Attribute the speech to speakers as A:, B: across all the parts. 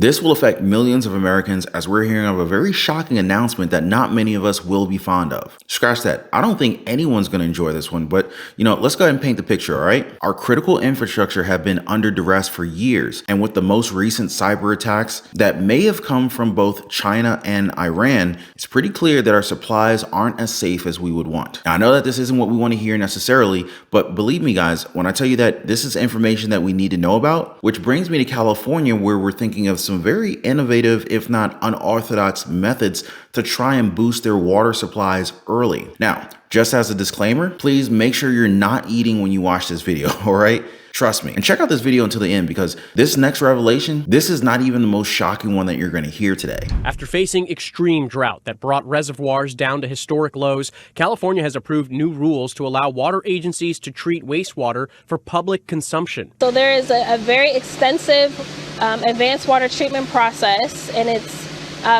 A: This will affect millions of Americans as we're hearing of a very shocking announcement that not many of us will be fond of. Scratch that. I don't think anyone's going to enjoy this one, but let's go ahead and paint the picture, all right? Our critical infrastructure have been under duress for years, and with the most recent cyber attacks that may have come from both China and Iran, it's pretty clear that our supplies aren't as safe as we would want. Now, I know that this isn't what we want to hear necessarily, but believe me, guys, when I tell you that this is information that we need to know about, which brings me to California, where we're thinking of some very innovative, if not unorthodox methods to try and boost their water supplies early. Now, just as a disclaimer, please make sure you're not eating when you watch this video, all right? Trust me. And check out this video until the end, because this next revelation, this is not even the most shocking one that you're going to hear today.
B: After facing extreme drought that brought reservoirs down to historic lows, California has approved new rules to allow water agencies to treat wastewater for public consumption.
C: So there is a very extensive advanced water treatment process, and it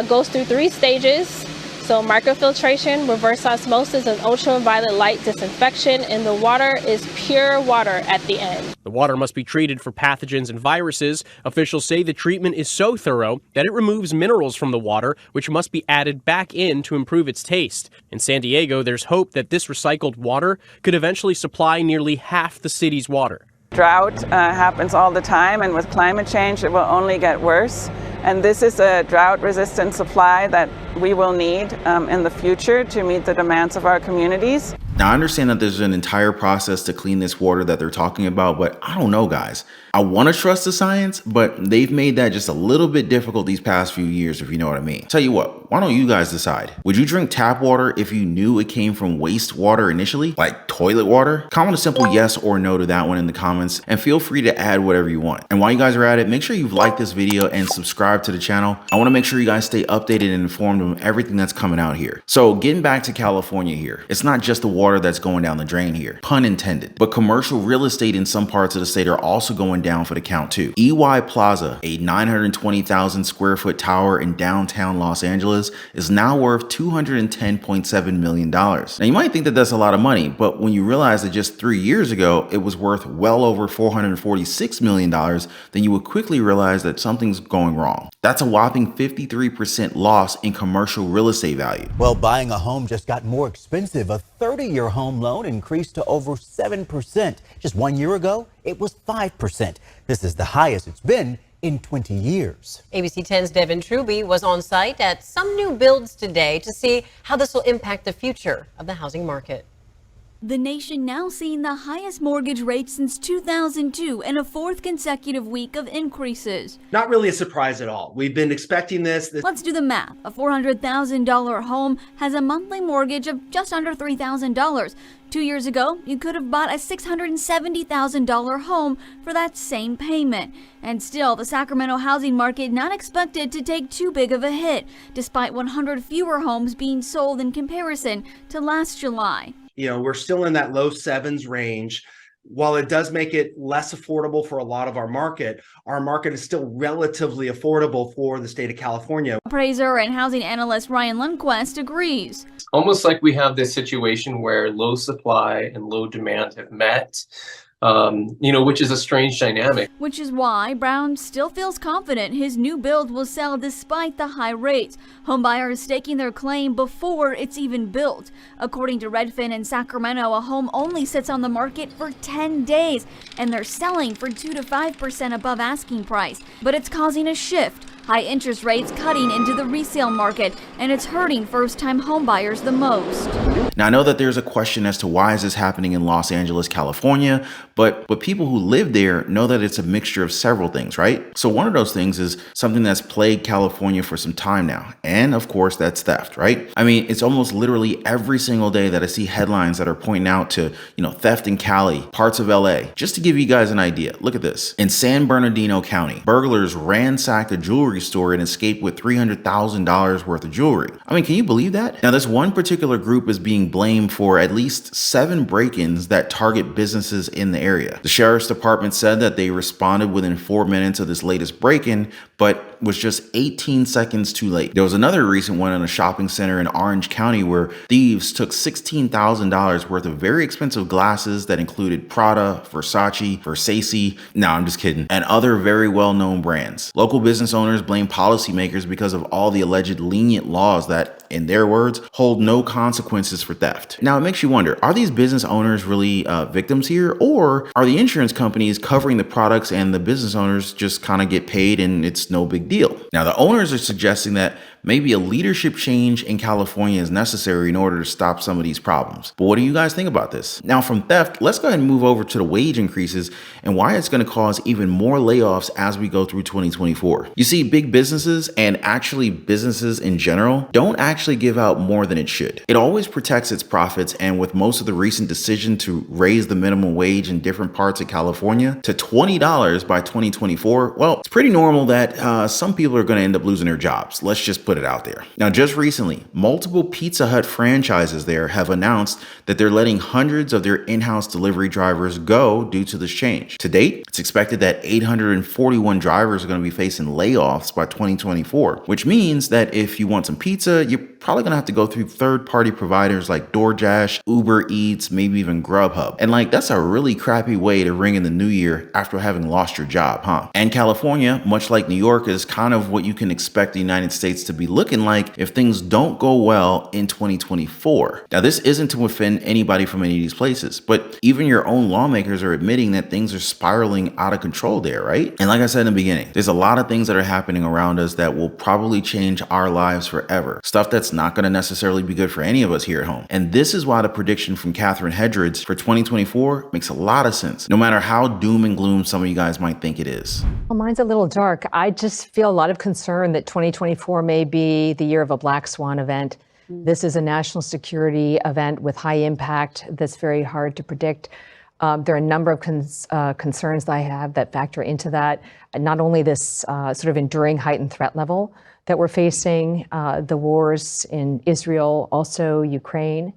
C: goes through 3 stages. So microfiltration, reverse osmosis, and ultraviolet light disinfection, and the water is pure water at the end.
B: The water must be treated for pathogens and viruses. Officials say the treatment is so thorough that it removes minerals from the water, which must be added back in to improve its taste. In San Diego, there's hope that this recycled water could eventually supply nearly half the city's water.
D: Drought happens all the time, and with climate change, it will only get worse. And this is a drought-resistant supply that we will need in the future to meet the demands of our communities.
A: Now, I understand that there's an entire process to clean this water that they're talking about, but I don't know, guys. I want to trust the science, but they've made that just a little bit difficult these past few years, if you know what I mean. Tell you what, why don't you guys decide? Would you drink tap water if you knew it came from wastewater initially, like toilet water? Comment a simple yes or no to that one in the comments, and feel free to add whatever you want. And while you guys are at it, make sure you've liked this video and subscribe to the channel. I want to make sure you guys stay updated and informed of everything that's coming out here. So getting back to California here, it's not just the water that's going down the drain here, pun intended, but commercial real estate in some parts of the state are also going down for the count too. EY Plaza, a 920,000 square foot tower in downtown Los Angeles, is now worth $210.7 million. Now you might think that that's a lot of money, but when you realize that just 3 years ago it was worth well over $446 million, then you would quickly realize that something's going wrong. That's a whopping 53% loss in commercial real estate value.
E: Well, buying a home just got more expensive. A 30-year home loan increased to over 7%. Just 1 year ago, it was 5%. This is the highest it's been in 20 years.
F: ABC 10's Devin Truby was on site at some new builds today to see how this will impact the future of the housing market.
G: The nation now seeing the highest mortgage rate since 2002 and a 4th consecutive week of increases.
H: Not really a surprise at all. We've been expecting this.
G: Let's do the math. A $400,000 home has a monthly mortgage of just under $3,000. 2 years ago, you could have bought a $670,000 home for that same payment. And still, the Sacramento housing market not expected to take too big of a hit, despite 100 fewer homes being sold in comparison to last July.
H: We're still in that low 7s range. While it does make it less affordable for a lot of our market is still relatively affordable for the state of California.
G: Appraiser and housing analyst Ryan Lundquist agrees.
I: Almost like we have this situation where low supply and low demand have met, which is a strange dynamic.
G: Which is why Brown still feels confident his new build will sell despite the high rates. Homebuyers staking their claim before it's even built. According to Redfin in Sacramento, a home only sits on the market for 10 days, and they're selling for 2 to 5% above asking price. But it's causing a shift. High interest rates cutting into the resale market, and it's hurting first-time homebuyers the most.
A: Now, I know that there's a question as to why is this happening in Los Angeles, California, but people who live there know that it's a mixture of several things, right? So one of those things is something that's plagued California for some time now. And of course, that's theft, right? I mean, it's almost literally every single day that I see headlines that are pointing out to, theft in Cali, parts of LA. Just to give you guys an idea, look at this. In San Bernardino County, burglars ransacked a jewelry store and escaped with $300,000 worth of jewelry. I mean, can you believe that? Now, this one particular group is being blamed for at least 7 break-ins that target businesses in the area. The sheriff's department said that they responded within 4 minutes of this latest break-in, but was just 18 seconds too late. There was another recent one in a shopping center in Orange County where thieves took $16,000 worth of very expensive glasses that included Prada, Versace, no, I'm just kidding, and other very well-known brands. Local business owners blame policymakers because of all the alleged lenient laws that, in their words, hold no consequences for theft. Now, it makes you wonder, are these business owners really victims here, or are the insurance companies covering the products and the business owners just kind of get paid and it's no big deal? Now, the owners are suggesting that maybe a leadership change in California is necessary in order to stop some of these problems. But what do you guys think about this? Now, from theft, let's go ahead and move over to the wage increases and why it's going to cause even more layoffs as we go through 2024. You see, big businesses, and actually businesses in general, don't actually give out more than it should. It always protects its profits, and with most of the recent decision to raise the minimum wage in different parts of California to $20 by 2024, well, it's pretty normal that some people are going to end up losing their jobs. Let's just put it out there. Now, just recently, multiple Pizza Hut franchises there have announced that they're letting hundreds of their in-house delivery drivers go due to this change. To date, it's expected that 841 drivers are going to be facing layoffs by 2024, which means that if you want some pizza, you're probably going to have to go through third-party providers like DoorDash, Uber Eats, maybe even Grubhub. And that's a really crappy way to ring in the new year after having lost your job, huh? And California, much like New York, is kind of what you can expect the United States to be looking like if things don't go well in 2024. Now, this isn't to offend anybody from any of these places, but even your own lawmakers are admitting that things are spiraling out of control there, right? And like I said in the beginning, there's a lot of things that are happening around us that will probably change our lives forever. Stuff that's not going to necessarily be good for any of us here at home. And this is why the prediction from Catherine Hedridge for 2024 makes a lot of sense, no matter how doom and gloom some of you guys might think it is.
J: Well, mine's a little dark. I just feel a lot of concern that 2024 may be the year of a black swan event. This is a national security event with high impact that's very hard to predict. There are a number of concerns that I have that factor into that. Not only this sort of enduring heightened threat level that we're facing, the wars in Israel, also Ukraine.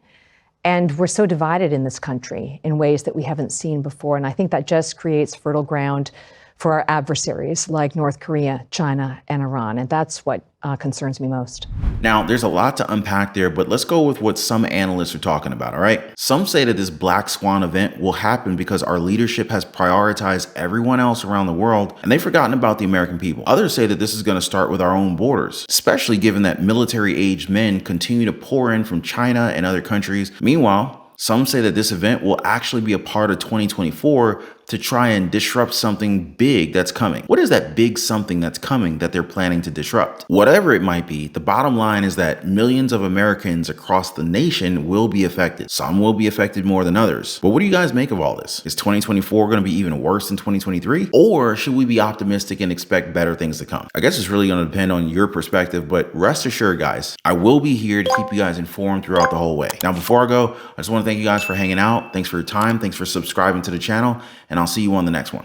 J: And we're so divided in this country in ways that we haven't seen before. And I think that just creates fertile ground for our adversaries like North Korea, China, and Iran. And that's what concerns me most.
A: Now, there's a lot to unpack there, but let's go with what some analysts are talking about, all right? Some say that this black swan event will happen because our leadership has prioritized everyone else around the world and they've forgotten about the American people. Others say that this is going to start with our own borders, especially given that military-aged men continue to pour in from China and other countries. Meanwhile, some say that this event will actually be a part of 2024 to try and disrupt something big that's coming. What is that big something that's coming that they're planning to disrupt? Whatever it might be, the bottom line is that millions of Americans across the nation will be affected. Some will be affected more than others. But what do you guys make of all this? Is 2024 going to be even worse than 2023? Or should we be optimistic and expect better things to come? I guess it's really going to depend on your perspective, but rest assured, guys, I will be here to keep you guys informed throughout the whole way. Now, before I go, I just want to thank you guys for hanging out. Thanks for your time. Thanks for subscribing to the channel. And I'll see you on the next one.